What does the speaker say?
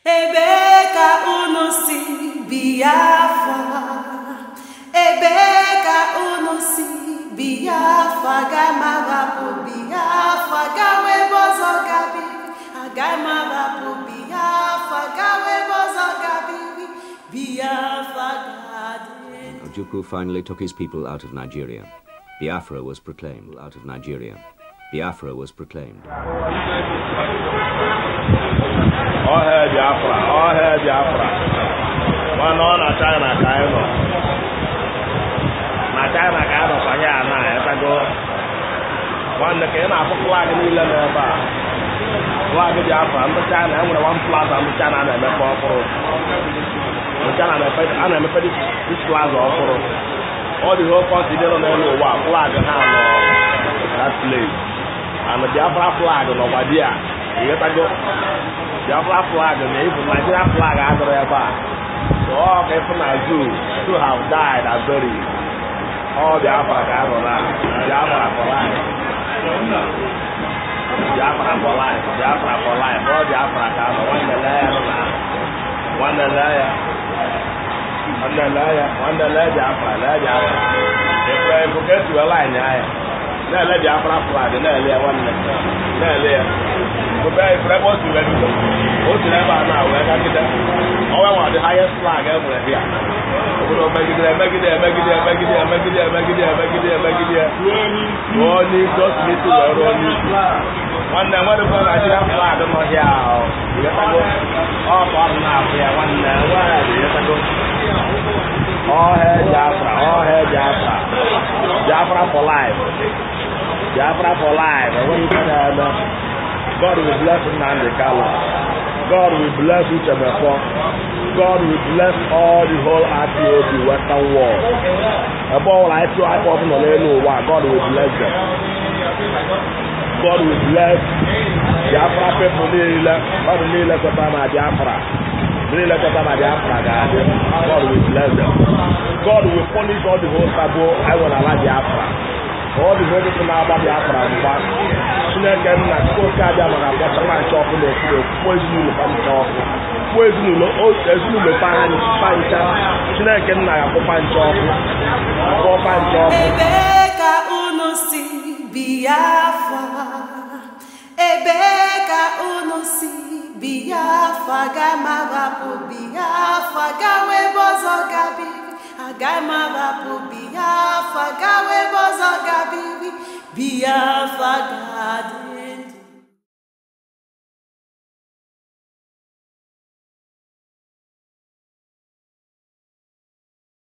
Ebeka unu si Biafra, Ebeka unu si Biafra, Gamarapu Biafra, Gawe bozo gabi, Agamarapu Biafra, Gawe bozo gabi, Biafra gadi. Ojukwu finally took his people out of Nigeria. Biafra was proclaimed out of Nigeria. Biafra was proclaimed. All hail Biafra, all hail Biafra. One on a China Kaino. Na China Kaino Payana, Etago. One the Kena flag in the Leba. Flag Biafra, and the China, and one plaza on the China and the Papa. The China and the Petty, this plaza offer. All the whole country, they don't know what flag and how that place. And the Biafra flag on Obadia. Etago. Biafra flag and the Nigeria flag out of their back. So all people who have died are buried. All Biafra got on that. Biafra for life. Biafra for life. Biafra for life. All Biafra got on one layer. One layer. One layer. One layer Biafra. Biafra. If I forget to align, let Biafra flag and let one layer. So very fresh to let you go. What's the number now? We're going to get all I want the highest flag ever here. We'll make it there, make it there, make it there, make it there, make it there, make it there, make it there, make it there. Only just need to wear only. One day, what about Nigeria flag? I'm not here. We have to go all part now here. One day, where we have to go. All hail Biafra, all hail Biafra. Biafra for life. Biafra for life. God will bless Nnamdi Kanu. God will bless Uchemefor. God will bless all the whole RTOB Western world. Above all, God will bless them. God will bless Biafra people. God will bless Biafra. God will bless them. God will punish all the whole Sabo. I will allow Biafra. All the whole people now about Biafra. Again, like Coca Damara, but a man shop in the poison the pan poison the pan again, like a pan shop. Ebeka unu si Biafra, Ebeka unu si Biafra, Gamarapu Biafra, Gawe bozo gabi, Agamarapu Biafra, Gawe bozo gabi, Biafra gadi.